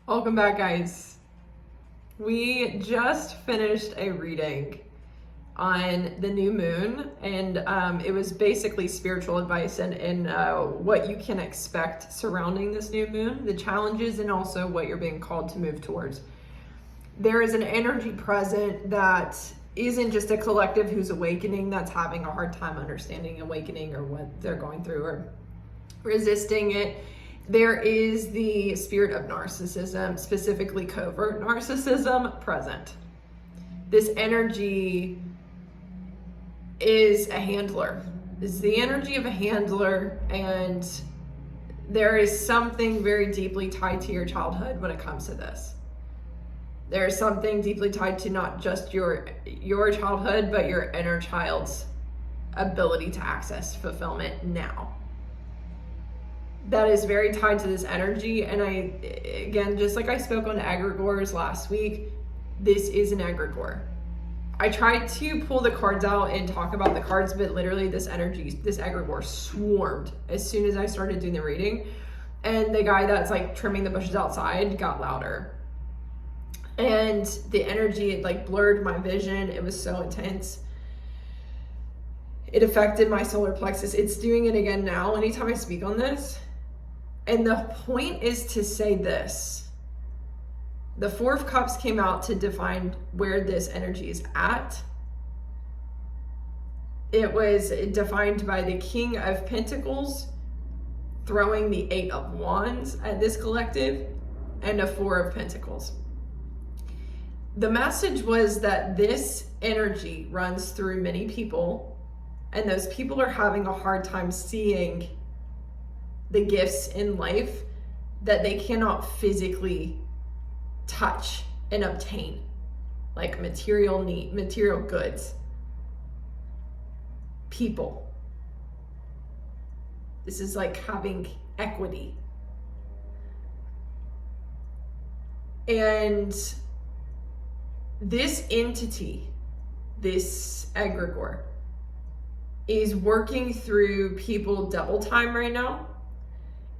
Welcome back, guys. We just finished a reading on the new moon, and it was basically spiritual advice and what you can expect surrounding this new moon, the challenges, and also what you're being called to move towards. There is an energy present that isn't just a collective who's awakening, that's having a hard time understanding awakening or what they're going through or resisting it. There is the spirit of narcissism, specifically covert narcissism, present. This energy is a handler. It's the energy of a handler, and there is something very deeply tied to your childhood when it comes to this. There's something deeply tied to not just your childhood, but your inner child's ability to access fulfillment now. That is very tied to this energy. And again, just like I spoke on egregores last week, this is an egregore. I tried to pull the cards out and talk about the cards, but literally this energy, this egregore swarmed as soon as I started doing the reading. And the guy that's like trimming the bushes outside got louder. And the energy, it like blurred my vision. It was so intense. It affected my solar plexus. It's doing it again now anytime I speak on this. And the point is to say this. The Four of Cups came out to define where this energy is at. It was defined by the King of Pentacles throwing the Eight of Wands at this collective and a Four of Pentacles. The message was that this energy runs through many people, and those people are having a hard time seeing the gifts in life that they cannot physically touch and obtain, like material goods, people. This is like having equity. And this entity, this egregore, is working through people double time right now.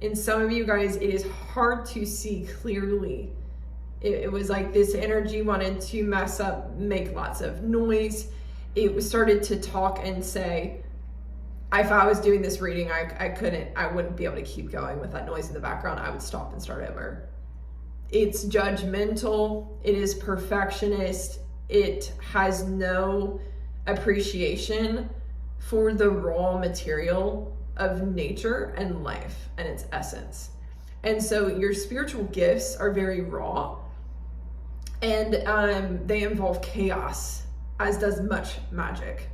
And some of you guys, it is hard to see clearly. It was like this energy wanted to mess up, make lots of noise. It started to talk and say, if I was doing this reading, I wouldn't be able to keep going with that noise in the background. I would stop and start over. It's judgmental. It is perfectionist. It has no appreciation for the raw material of nature and life and its essence. And so your spiritual gifts are very raw, and they involve chaos, as does much magic.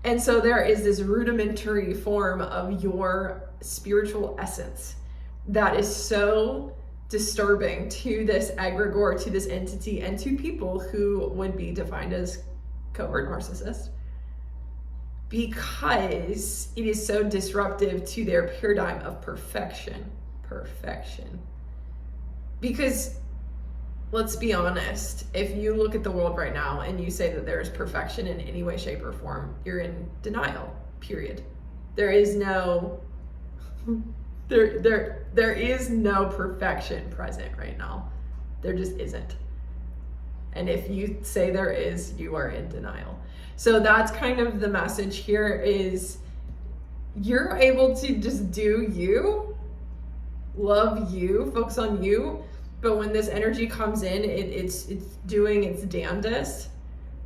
And so there is this rudimentary form of your spiritual essence that is so disturbing to this egregore, to this entity, and to people who would be defined as covert narcissists, because it is so disruptive to their paradigm of perfection. Because let's be honest, if you look at the world right now and you say that there is perfection in any way, shape, or form, you're in denial, period. There is no there is no perfection present right now. There just isn't. And if you say there is, you are in denial. So that's kind of the message here, is you're able to just do you, love you, focus on you. But when this energy comes in, it's doing its damnedest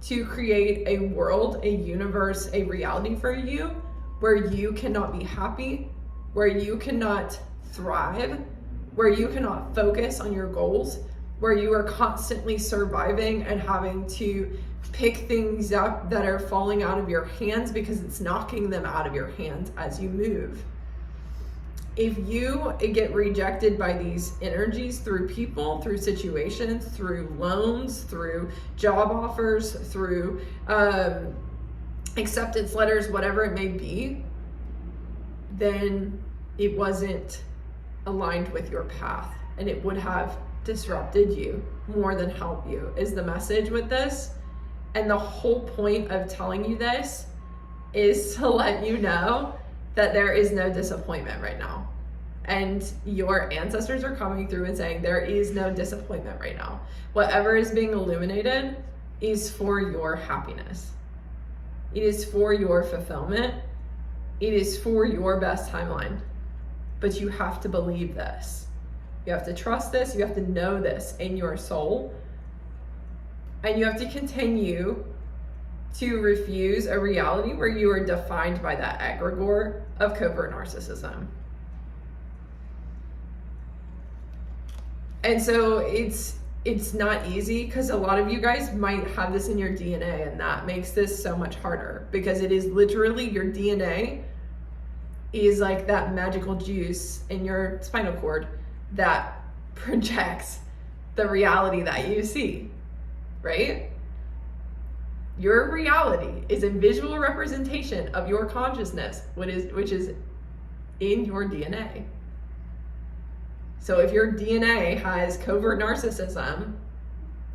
to create a world, a universe, a reality for you where you cannot be happy, where you cannot thrive, where you cannot focus on your goals, where you are constantly surviving and having to pick things up that are falling out of your hands because it's knocking them out of your hands as you move. If you get rejected by these energies through people, through situations, through loans, through job offers, through acceptance letters, whatever it may be, then it wasn't aligned with your path, and it would have disrupted you more than help you, is the message with this. And the whole point of telling you this is to let you know that there is no disappointment right now. And your ancestors are coming through and saying there is no disappointment right now. Whatever is being illuminated is for your happiness. It is for your fulfillment. It is for your best timeline. But you have to believe this. You have to trust this. You have to know this in your soul. And you have to continue to refuse a reality where you are defined by that egregore of covert narcissism. And so it's not easy, because a lot of you guys might have this in your DNA, and that makes this so much harder, because it is literally your DNA is like that magical juice in your spinal cord that projects the reality that you see, right? Your reality is a visual representation of your consciousness, which is in your DNA. So if your DNA has covert narcissism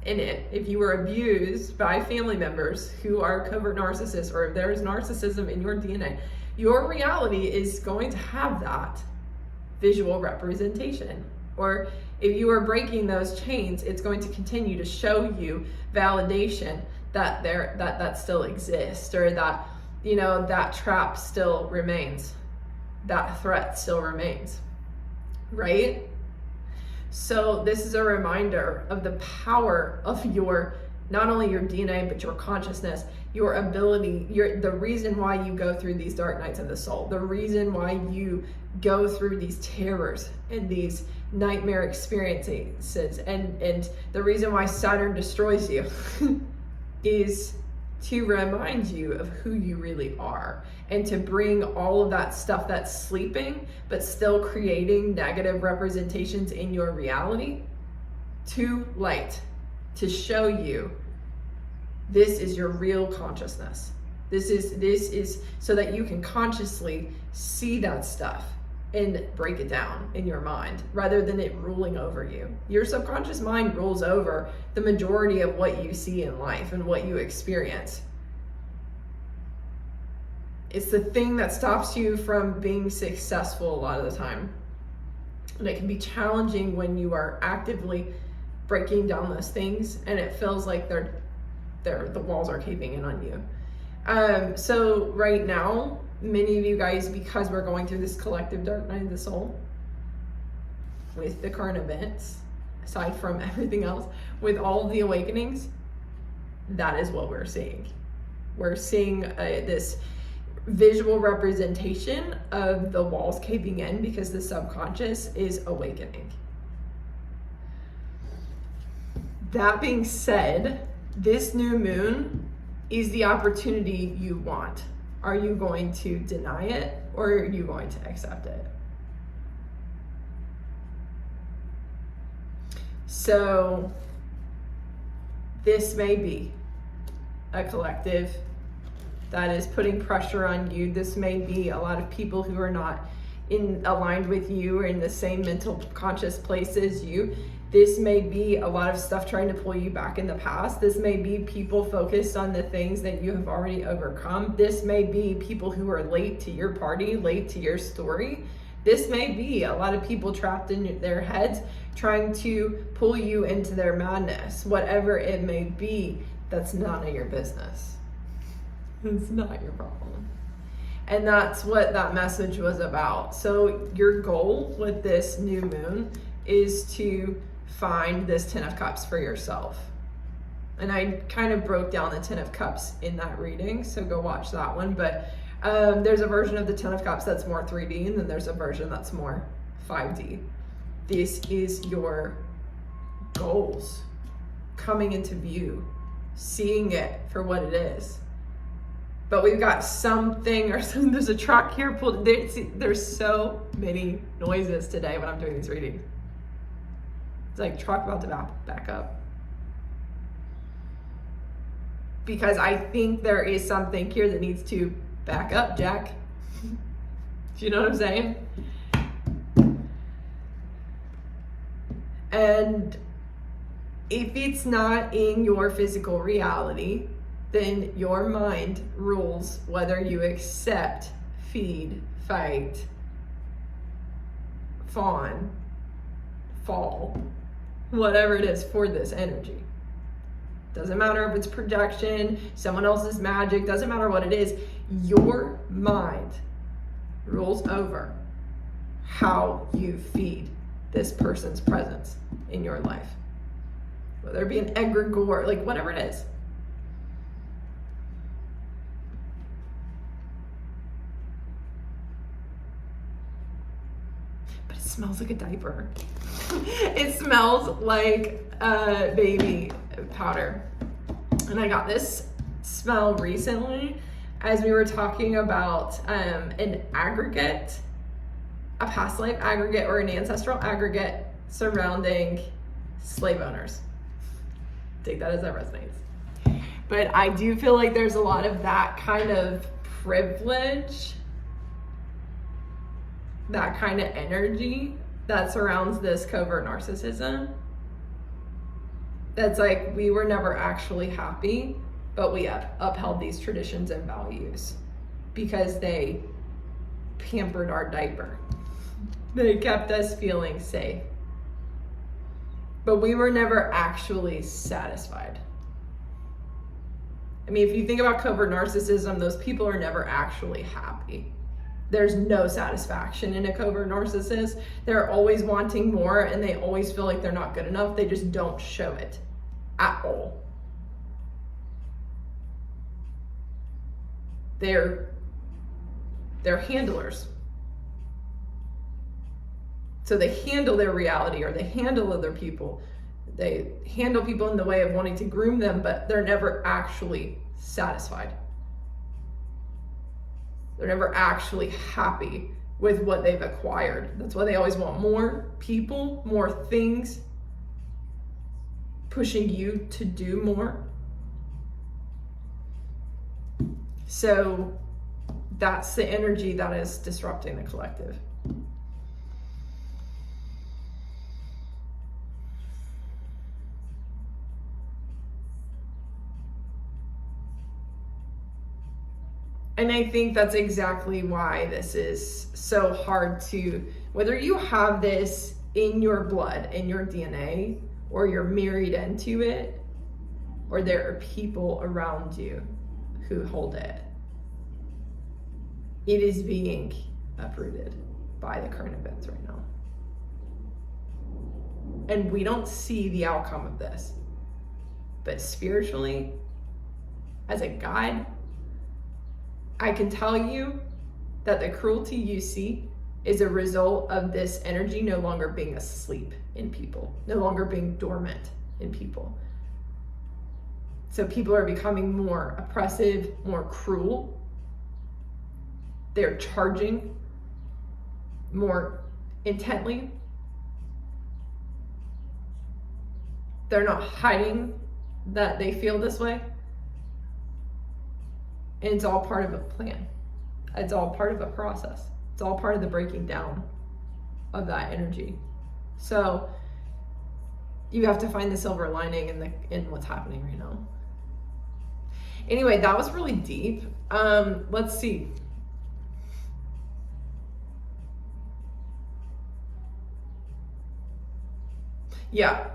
in it, if you were abused by family members who are covert narcissists, or if there's narcissism in your DNA, your reality is going to have that visual representation. Or if you are breaking those chains, it's going to continue to show you validation that that still exists, or that, you know, that trap still remains, that threat still remains, right? So this is a reminder of the power of your, not only your DNA, but your consciousness, your ability, the reason why you go through these dark nights of the soul, the reason why you go through these terrors and these nightmare experiences, and the reason why Saturn destroys you is to remind you of who you really are, and to bring all of that stuff that's sleeping but still creating negative representations in your reality to light, to show you this is your real consciousness. This is so that you can consciously see that stuff and break it down in your mind, rather than it ruling over you. Your subconscious mind rules over the majority of what you see in life and what you experience. It's the thing that stops you from being successful a lot of the time. And it can be challenging when you are actively breaking down those things and it feels like the walls are caving in on you. So right now, many of you guys, because we're going through this collective dark night of the soul with the current events, aside from everything else, with all of the awakenings, that is what we're seeing. We're seeing this visual representation of the walls caving in because the subconscious is awakening. That being said, this new moon is the opportunity you want. Are you going to deny it, or are you going to accept it? So this may be a collective that is putting pressure on you. This may be a lot of people who are not aligned with you or in the same mental conscious place as you. This may be a lot of stuff trying to pull you back in the past. This may be people focused on the things that you have already overcome. This may be people who are late to your party, late to your story. This may be a lot of people trapped in their heads trying to pull you into their madness. Whatever it may be, that's none of your business. It's not your problem. And that's what that message was about. So your goal with this new moon is to find this 10 of Cups for yourself. And I kind of broke down the 10 of Cups in that reading, so go watch that one. But there's a version of the 10 of Cups that's more 3D, and then there's a version that's more 5D. This is your goals coming into view, seeing it for what it is. But we've got something, or something, there's a truck here pulled. There's so many noises today when I'm doing these readings. It's like truck about to back up. Because I think there is something here that needs to back up, Jack. Do you know what I'm saying? And if it's not in your physical reality, then your mind rules whether you accept, feed, fight, fall, whatever it is for this energy. Doesn't matter if it's projection, someone else's magic, doesn't matter what it is. Your mind rules over how you feed this person's presence in your life. Whether it be an egregore, like whatever it is. But it smells like a diaper. It smells like baby powder. And I got this smell recently as we were talking about an aggregate, a past life aggregate or an ancestral aggregate surrounding slave owners. Take that as that resonates. But I do feel like there's a lot of that kind of privilege, that kind of energy that surrounds this covert narcissism. That's like, we were never actually happy, but we upheld these traditions and values because they pampered our diaper. They kept us feeling safe. But we were never actually satisfied. I mean, if you think about covert narcissism, those people are never actually happy. There's no satisfaction in a covert narcissist. They're always wanting more and they always feel like they're not good enough. They just don't show it at all. They're handlers. So they handle their reality, or they handle other people. They handle people in the way of wanting to groom them, but they're never actually satisfied. They're never actually happy with what they've acquired. That's why they always want more people, more things, pushing you to do more. So that's the energy that is disrupting the collective. And I think that's exactly why this is so hard to, whether you have this in your blood, in your DNA, or you're married into it, or there are people around you who hold it, it is being uprooted by the current events right now. And we don't see the outcome of this. But spiritually, as a guide, I can tell you that the cruelty you see is a result of this energy no longer being asleep in people, no longer being dormant in people. So people are becoming more oppressive, more cruel. They're charging more intently. They're not hiding that they feel this way. And it's all part of a plan. It's all part of a process. It's all part of the breaking down of that energy. So you have to find the silver lining in what's happening right now. Anyway, that was really deep. Let's see. Yeah.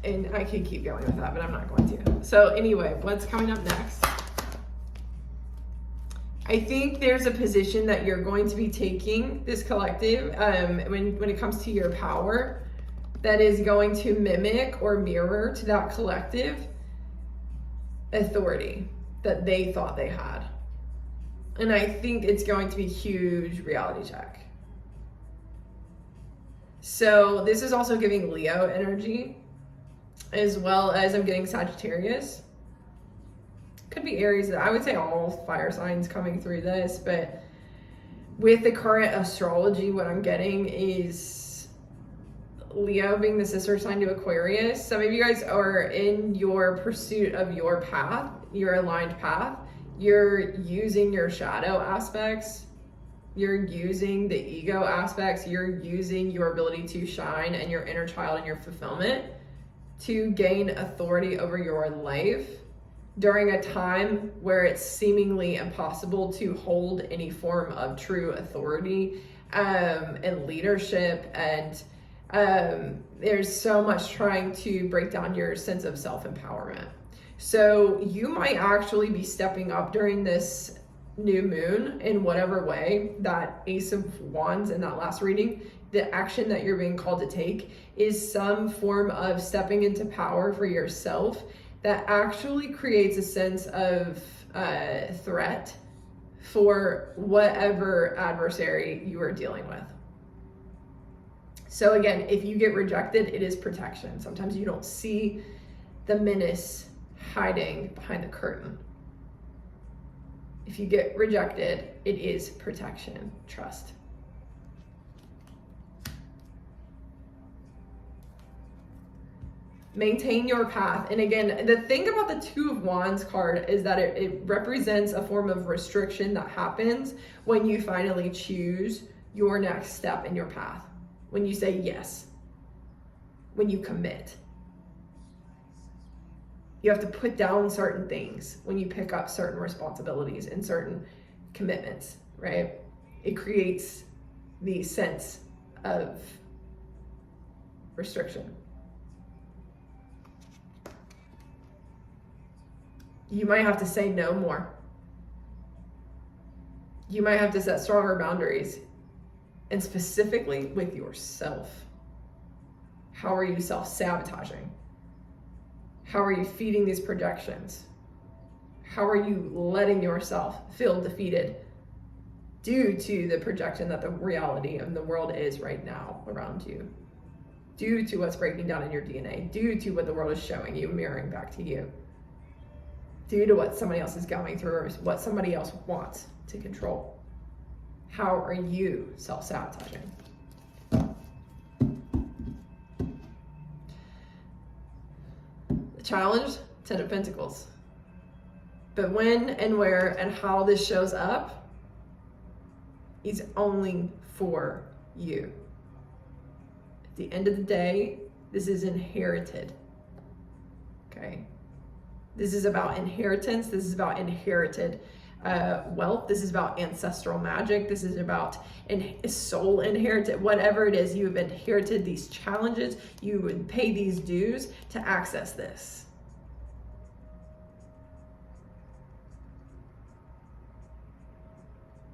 And I could keep going with that, but I'm not going to. So anyway, what's coming up next? I think there's a position that you're going to be taking, this collective, when it comes to your power, that is going to mimic or mirror to that collective authority that they thought they had. And I think it's going to be a huge reality check. So this is also giving Leo energy, as well as I'm getting Sagittarius. Could be Aries. I would say all fire signs coming through this, but with the current astrology, what I'm getting is Leo being the sister sign to Aquarius. Some of you guys are in your pursuit of your path, your aligned path. You're using your shadow aspects. You're using the ego aspects. You're using your ability to shine and your inner child and your fulfillment to gain authority over your life during a time where it's seemingly impossible to hold any form of true authority and leadership, and there's so much trying to break down your sense of self-empowerment. So you might actually be stepping up during this new moon in whatever way. That Ace of Wands in that last reading, the action that you're being called to take is some form of stepping into power for yourself that actually creates a sense of threat for whatever adversary you are dealing with. So again, if you get rejected, it is protection. Sometimes you don't see the menace hiding behind the curtain. If you get rejected, it is protection. Trust. Maintain your path. And again, the thing about the Two of Wands card is that it represents a form of restriction that happens when you finally choose your next step in your path. When you say yes. When you commit. You have to put down certain things when you pick up certain responsibilities and certain commitments, right? It creates the sense of restriction. You might have to say no more. You might have to set stronger boundaries, and specifically with yourself. How are you self-sabotaging? How are you feeding these projections? How are you letting yourself feel defeated due to the projection that the reality of the world is right now around you? Due to what's breaking down in your DNA, due to what the world is showing you, mirroring back to you, due to what somebody else is going through or what somebody else wants to control. How are you self-sabotaging? The challenge, 10 of Pentacles. But when and where and how this shows up is only for you. At the end of the day, this is inherited. Okay? This is about inheritance. This is about inherited wealth. This is about ancestral magic. This is about soul inherited. Whatever it is, you have inherited these challenges. You would pay these dues to access this.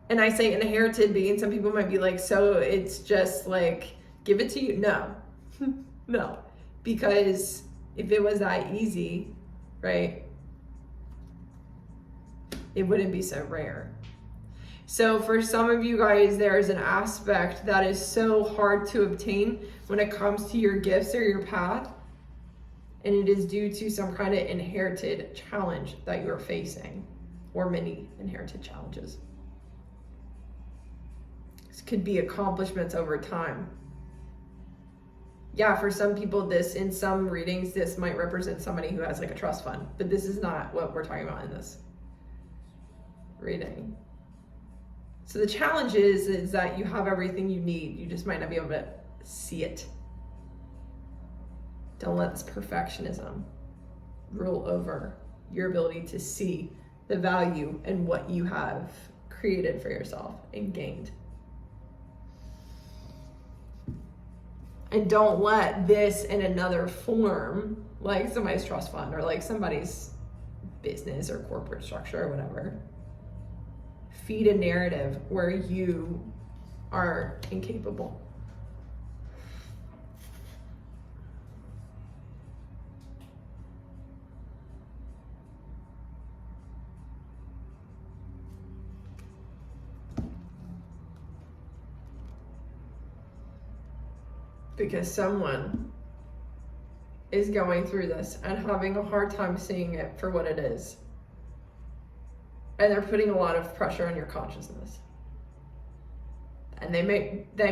And I say inherited being, some people might be like, so it's just like, give it to you. No, no, because if it was that easy, right, it wouldn't be so rare. So for some of you guys, there's an aspect that is so hard to obtain when it comes to your gifts or your path, and it is due to some kind of inherited challenge that you're facing, or many inherited challenges. This could be accomplishments over time. Yeah, for some people, this, in some readings, this might represent somebody who has like a trust fund, but this is not what we're talking about in this reading. So the challenge is that you have everything you need. You just might not be able to see it. Don't let this perfectionism rule over your ability to see the value in what you have created for yourself and gained. And don't let this in another form, like somebody's trust fund or like somebody's business or corporate structure or whatever, feed a narrative where you are incapable. Because someone is going through this and having a hard time seeing it for what it is. And they're putting a lot of pressure on your consciousness. And they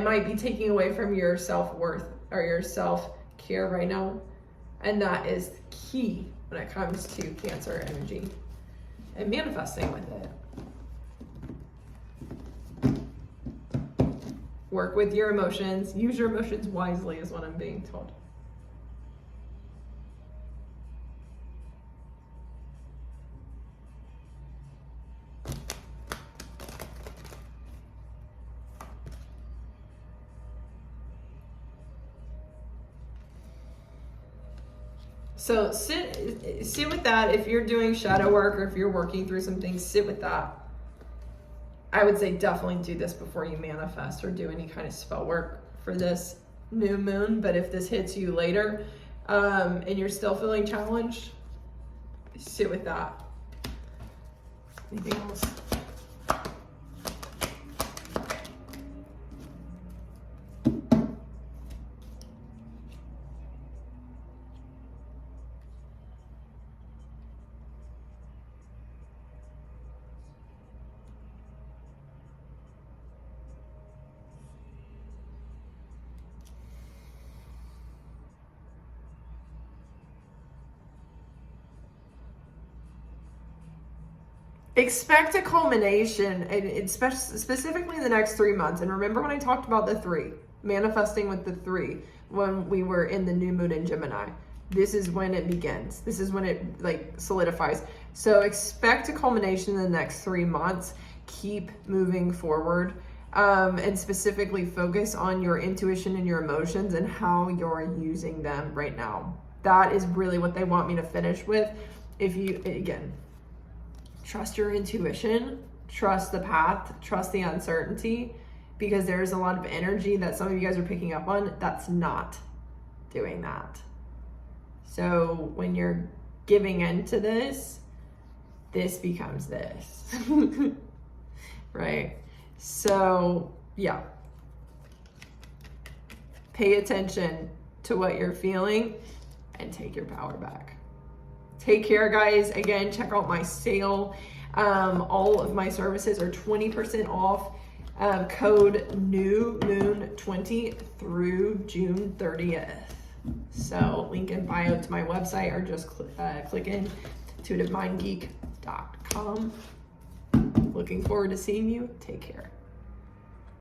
might be taking away from your self-worth or your self-care right now. And that is key when it comes to Cancer energy and manifesting with it. Work with your emotions. Use your emotions wisely is what I'm being told. So sit with that. If you're doing shadow work or if you're working through some things, sit with that. I would say definitely do this before you manifest or do any kind of spell work for this new moon. But if this hits you later and you're still feeling challenged, sit with that. Anything else? Expect a culmination, and specifically in the next 3 months. And remember when I talked about the 3, manifesting with the 3, when we were in the new moon in Gemini. This is when it begins. This is when it like solidifies. So expect a culmination in the next 3 months. Keep moving forward, and specifically focus on your intuition and your emotions and how you're using them right now. That is really what they want me to finish with. If you, again, trust your intuition, trust the path, trust the uncertainty, because there's a lot of energy that some of you guys are picking up on that's not doing that. So when you're giving into this, this becomes this, right? So yeah, pay attention to what you're feeling and take your power back. Take care, guys. Again, check out my sale. All of my services are 20% off. Code New Moon 20 through June 30th. So link in bio to my website, or just click in to mindgeek.com. Looking forward to seeing you. Take care.